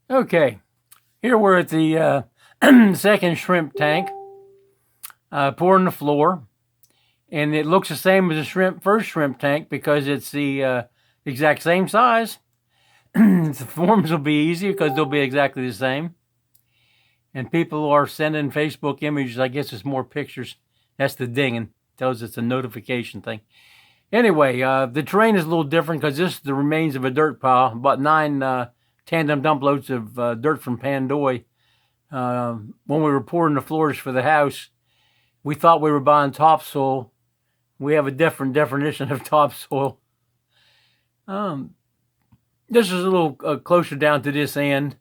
Okay, here we're at the second shrimp tank, pouring the floor, and it looks the same as the first shrimp tank because it's the exact same size. The forms will be easy because they'll be exactly the same. And people are sending Facebook images. I guess it's more pictures. That's the dinging. Tells it's a notification thing. Anyway, the terrain is a little different because this is the remains of a dirt pile. About 9 tandem dump loads of dirt from Pandoy. When we were pouring the floors for the house, we thought we were buying topsoil. We have a different definition of topsoil. This is a little closer down to this end.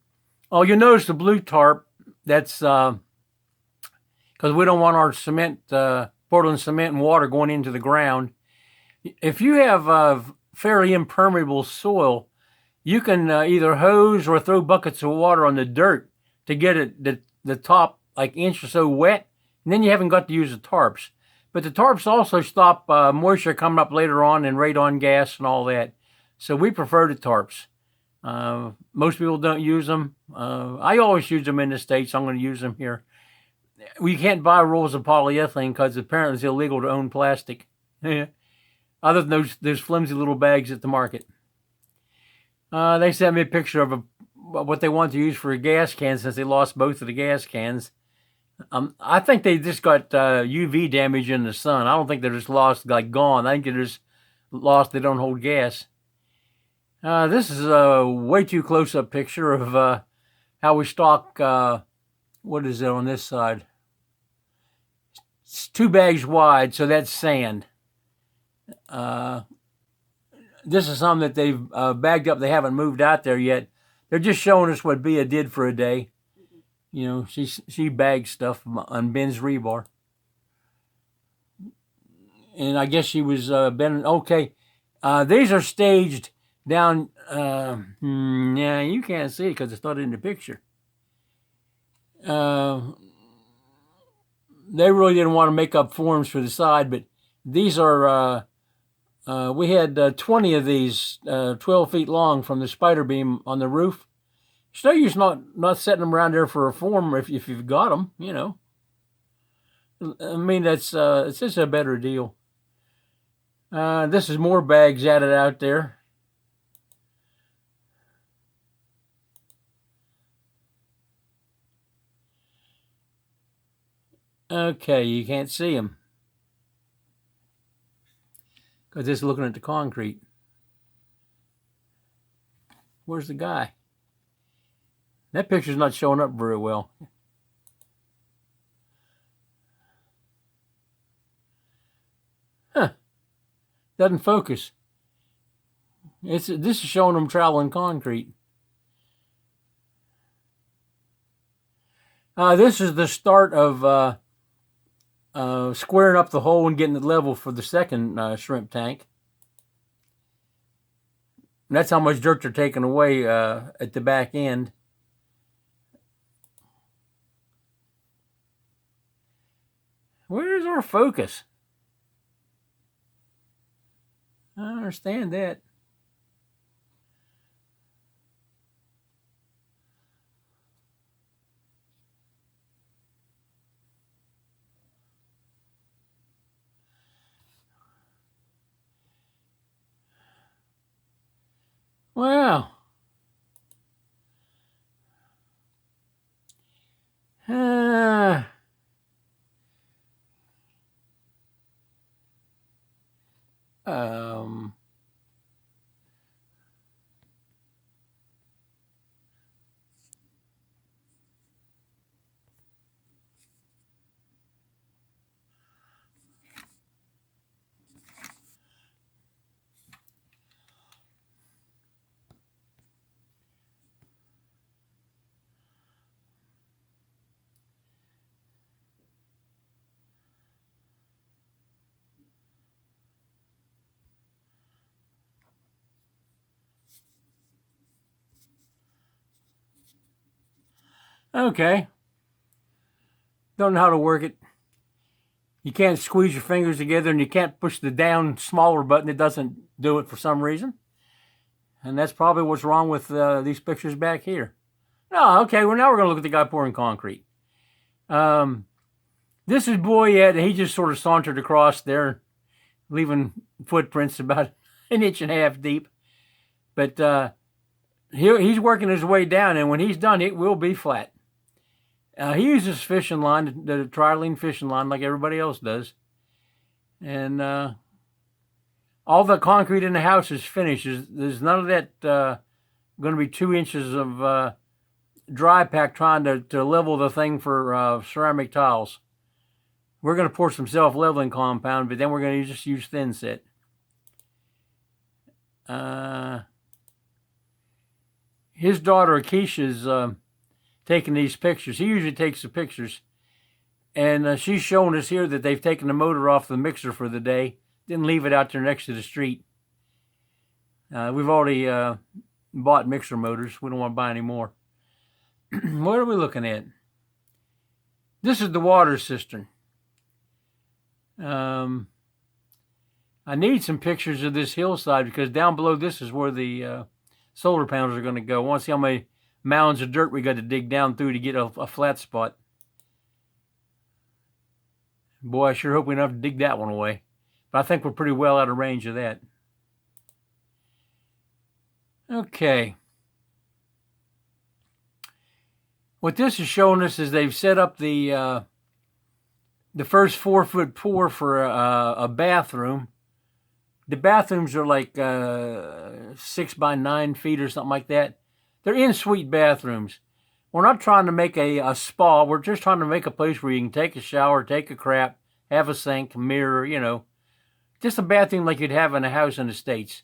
Oh, you'll notice the blue tarp. That's because we don't want our cement, Portland cement and water going into the ground. If you have fairly impermeable soil, you can either hose or throw buckets of water on the dirt to get it the top like inch or so wet, and then you haven't got to use the tarps. But the tarps also stop moisture coming up later on and radon gas and all that. So we prefer the tarps. Most people don't use them. I always use them in the States. I'm going to use them here. We can't buy rolls of polyethylene because apparently it's illegal to own plastic. Other than those flimsy little bags at the market. They sent me a picture of what they want to use for a gas can since they lost both of the gas cans. I think they just got UV damage in the sun. I don't think they're just lost, like gone. I think they're just lost. They don't hold gas. This is a way too close-up picture of how we stock, what is it on this side? It's 2 bags wide, so that's sand. This is something that they've bagged up. They haven't moved out there yet. They're just showing us what Bea did for a day. You know, she bags stuff on Ben's rebar. And I guess she was bending. Okay, these are staged down. Yeah, you can't see it because it's not in the picture. They really didn't want to make up forms for the side, but these are, we had 20 of these, 12 feet long from the spider beam on the roof. It's no use not setting them around there for a form if you've got them, you know. I mean, it's just a better deal. This is more bags added out there. Okay, you can't see them because it's looking at the concrete. Where's the guy? That picture's not showing up very well. Huh. Doesn't focus. This is showing them traveling concrete. This is the start of squaring up the hole and getting it level for the second shrimp tank. And that's how much dirt they're taking away at the back end. Where's our focus? I don't understand that. Wow. Um, okay. Don't know how to work it. You can't squeeze your fingers together and you can't push the down smaller button. It doesn't do it for some reason. And that's probably what's wrong with these pictures back here. Oh, okay. Well, now we're going to look at the guy pouring concrete. This is Boyette. He just sort of sauntered across there, leaving footprints about an inch and a half deep. But he's working his way down, and when he's done, it will be flat. He uses fishing line, the tri-lean fishing line, like everybody else does. And all the concrete in the house is finished. There's none of that going to be 2 inches of dry pack trying to level the thing for ceramic tiles. We're going to pour some self-leveling compound, but then we're going to just use thin set. His daughter Akeisha's taking these pictures. He usually takes the pictures. And she's showing us here that they've taken the motor off the mixer for the day. Didn't leave it out there next to the street. We've already bought mixer motors. We don't want to buy any more. What are we looking at? This is the water cistern. I need some pictures of this hillside because down below this is where the solar panels are going to go. I want to see how many mounds of dirt we got to dig down through to get a flat spot. Boy, I sure hope we don't have to dig that one away. But I think we're pretty well out of range of that. Okay. What this is showing us is they've set up the first 4-foot pour for a bathroom. The bathrooms are like 6 by 9 feet or something like that. They're in-suite bathrooms. We're not trying to make a spa. We're just trying to make a place where you can take a shower, take a crap, have a sink, mirror, you know. Just a bathroom like you'd have in a house in the States.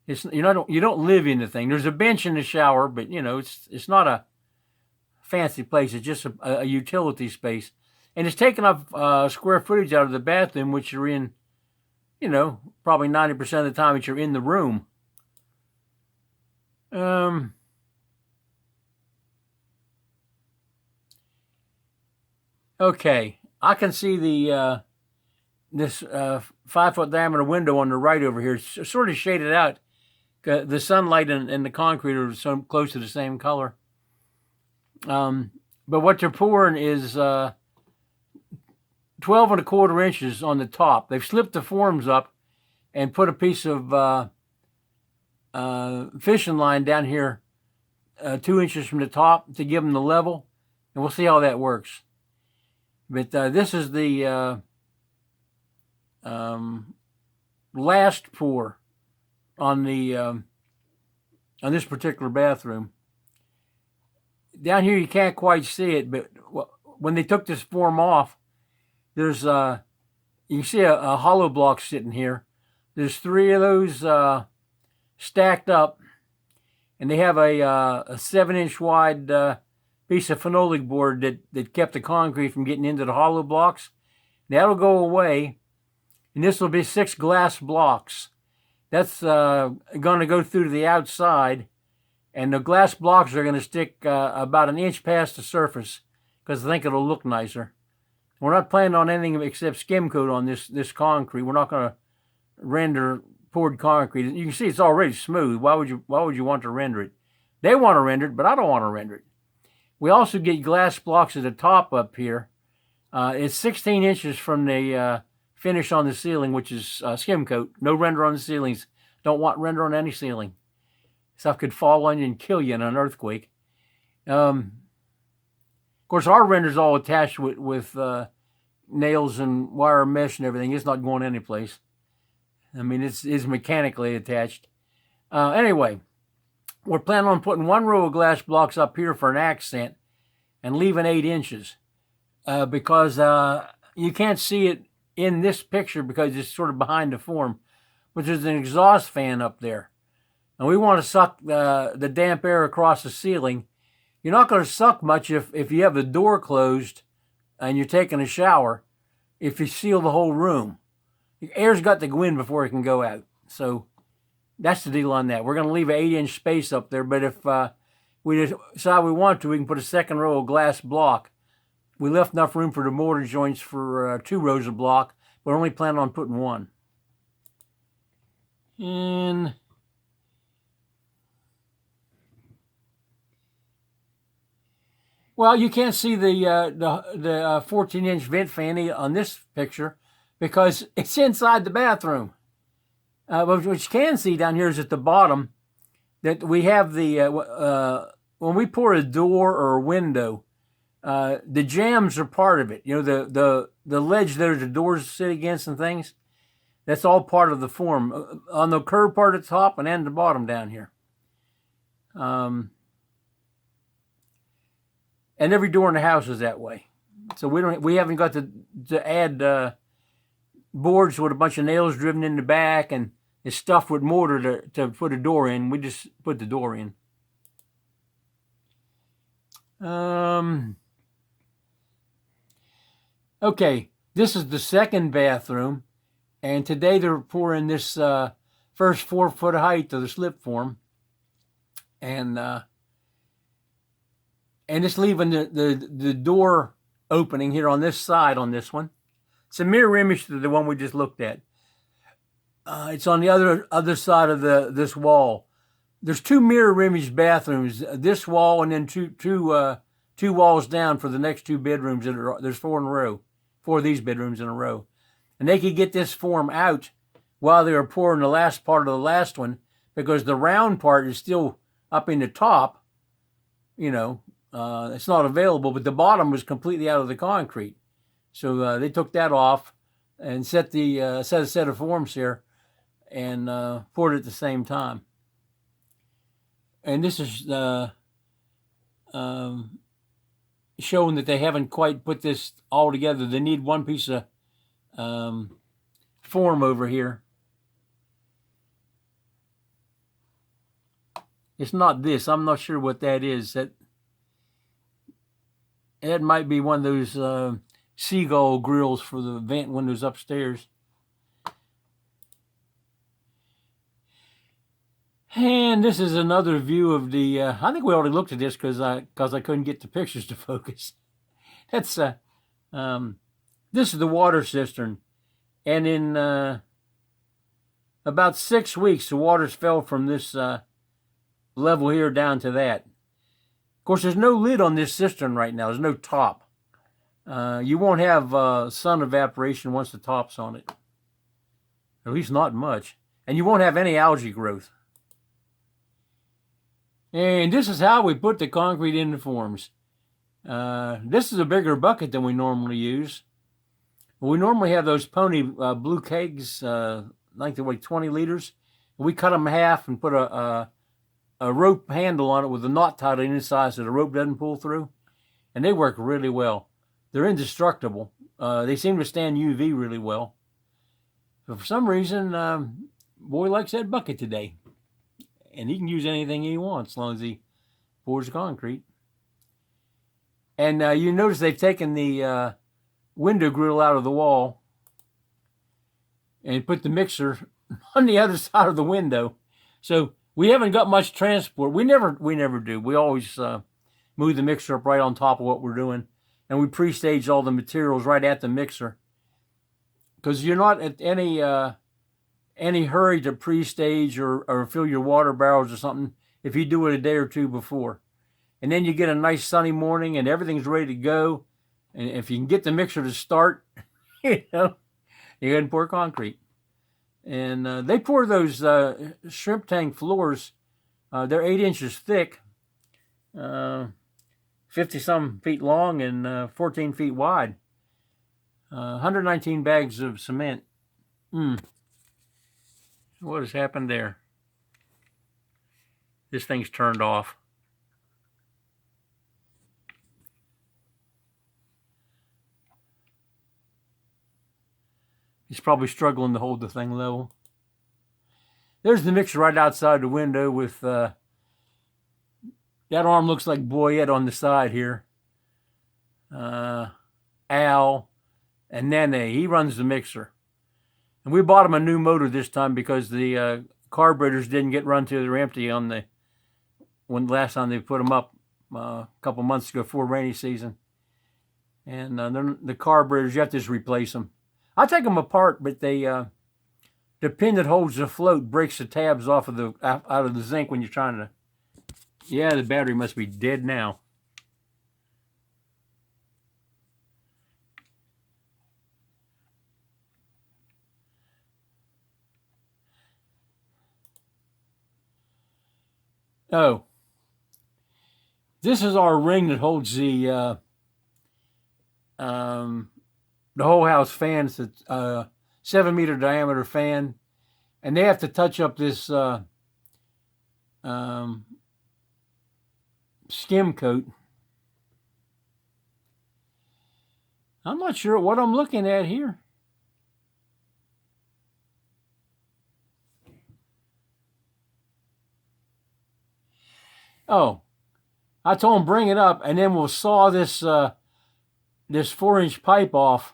You don't live in the thing. There's a bench in the shower, but, you know, it's not a fancy place. It's just a utility space. And it's taking up square footage out of the bathroom, which you're in, you know, probably 90% of the time that you're in the room. Okay, I can see this 5-foot diameter window on the right over here. It's sort of shaded out. The sunlight and the concrete are so close to the same color. But what they're pouring is 12 1/4 inches on the top. They've slipped the forms up and put a piece of fishing line down here 2 inches from the top to give them the level. And we'll see how that works. But this is the last pour on the on this particular bathroom. Down here you can't quite see it, but when they took this form off, there's you can see a hollow block sitting here. There's 3 of those stacked up, and they have a 7-inch wide piece of phenolic board that kept the concrete from getting into the hollow blocks. That'll go away, and this will be 6 glass blocks. That's going to go through to the outside, and the glass blocks are going to stick about an inch past the surface because I think it'll look nicer. We're not planning on anything except skim coat on this concrete. We're not going to render poured concrete. You can see it's already smooth. Why would you want to render it? They want to render it, but I don't want to render it. We also get glass blocks at the top up here. It's 16 inches from the finish on the ceiling, which is skim coat. No render on the ceilings. Don't want render on any ceiling. Stuff could fall on you and kill you in an earthquake. Of course, our render's all attached with nails and wire mesh and everything. It's not going anyplace. I mean, it's mechanically attached. Anyway, we're planning on putting 1 row of glass blocks up here for an accent and leaving 8 inches because you can't see it in this picture because it's sort of behind the form, but there's an exhaust fan up there. And we want to suck the damp air across the ceiling. You're not going to suck much if you have the door closed and you're taking a shower, if you seal the whole room. The air's got to go in before it can go out. So that's the deal on that. We're going to leave an 8-inch space up there, but if we decide we want to, we can put a 2nd row of glass block. We left enough room for the mortar joints for 2 rows of block, but we're only planning on putting 1. And Well, you can't see the 14-inch vent fan on this picture because it's inside the bathroom. But what you can see down here is at the bottom that we have the when we pour a door or a window, the jambs are part of it. You know, the ledge there the doors sit against and things. That's all part of the form on the curved part at the top and the bottom down here. And every door in the house is that way. So we haven't got to add boards with a bunch of nails driven in the back and it's stuffed with mortar to put a door in. We just put the door in. Okay, this is the second bathroom, and today they're pouring this first 4-foot height of the slip form, and it's leaving the door opening here on this side on this one. It's a mirror image to the one we just looked at. It's on the other side of this wall. There's 2 mirror image bathrooms, this wall and then two walls down for the next 2 bedrooms. There's 4 in a row, 4 of these bedrooms in a row. And they could get this form out while they were pouring the last part of the last one because the round part is still up in the top. You know, it's not available, but the bottom was completely out of the concrete. So they took that off and set a set of forms here and poured it at the same time. And this is showing that they haven't quite put this all together. They need one piece of form over here. It's not this. I'm not sure what that is. That might be one of those seagull grills for the vent windows upstairs. And this is another view of the, I think we already looked at this because I couldn't get the pictures to focus. That's, this is the water cistern. And in about 6 weeks, the waters fell from this level here down to that. Of course, there's no lid on this cistern right now. There's no top. You won't have sun evaporation once the top's on it. At least not much. And you won't have any algae growth. And this is how we put the concrete in the forms. This is a bigger bucket than we normally use. We normally have those pony blue kegs, I think they're like 20 liters. We cut them in half and put a rope handle on it with a knot tied on the inside so the rope doesn't pull through. And they work really well. They're indestructible. They seem to stand UV really well. So for some reason, boy likes that bucket today. And he can use anything he wants as long as he pours concrete. And you notice they've taken the window grill out of the wall and put the mixer on the other side of the window. So we haven't got much transport. We never do. We always move the mixer up right on top of what we're doing. And we pre-stage all the materials right at the mixer. Because you're not at any hurry to pre-stage or fill your water barrels or something if you do it a day or 2 before. And then you get a nice sunny morning and everything's ready to go. And if you can get the mixer to start, you know, you go ahead and pour concrete. And they pour those shrimp tank floors. They're 8 inches thick, 50-some feet long and 14 feet wide. 119 bags of cement. What has happened there? This thing's turned off. He's probably struggling to hold the thing level. There's the mixer right outside the window with that arm looks like Boyette on the side here. Al and Nene, he runs the mixer. And we bought him a new motor this time because the carburetors didn't get run till they were empty on the last time they put them up a couple months ago before rainy season. And the carburetors, you have to just replace them. I take them apart, but the pin that holds the float breaks the tabs off of out of the zinc when you're trying to. Yeah, the battery must be dead now. Oh, this is our ring that holds the whole house fans. It's a 7-meter diameter fan, and they have to touch up this skim coat. I'm not sure what I'm looking at here. Oh, I told him bring it up, and then we'll saw this this 4-inch pipe off.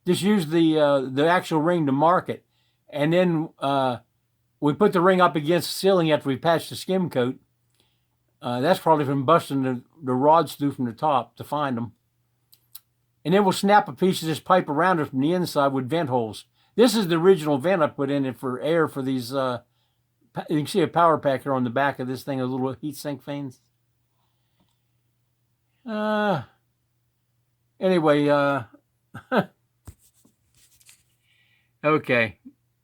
Just use the actual ring to mark it, and then we put the ring up against the ceiling after we patched the skim coat. That's probably from busting the rods through from the top to find them. And then we'll snap a piece of this pipe around it from the inside with vent holes. This is the original vent I put in it for air for these. You can see a power pack here on the back of this thing, a little heat sink fans. Anyway, okay,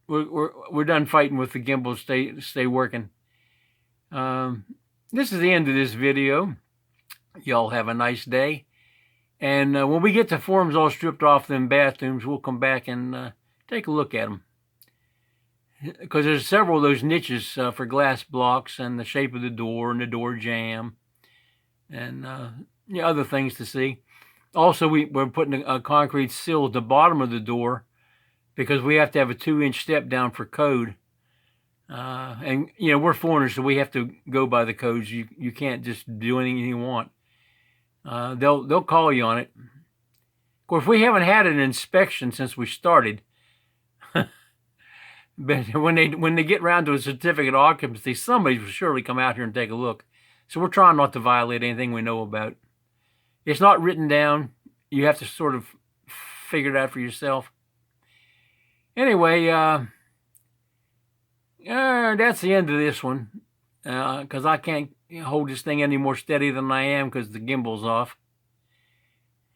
we're done fighting with the gimbal. Stay working. This is the end of this video. Y'all have a nice day. And when we get the forms all stripped off them bathrooms, we'll come back and take a look at them. Because there's several of those niches for glass blocks and the shape of the door and the door jamb and other things to see. Also, we're putting a concrete sill at the bottom of the door because we have to have a 2-inch step down for code. And, we're foreigners, so we have to go by the codes. You can't just do anything you want. They'll call you on it. Of course, we haven't had an inspection since we started. But when they get around to a certificate of occupancy, somebody will surely come out here and take a look. So we're trying not to violate anything we know about. It's not written down. You have to sort of figure it out for yourself. Anyway, that's the end of this one. Because I can't hold this thing any more steady than I am because the gimbal's off.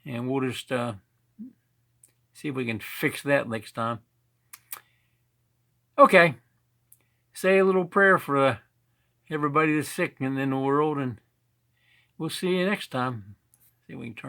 And we'll just see if we can fix that next time. Okay. Say a little prayer for everybody that's sick in the world, and we'll see you next time. See if we can turn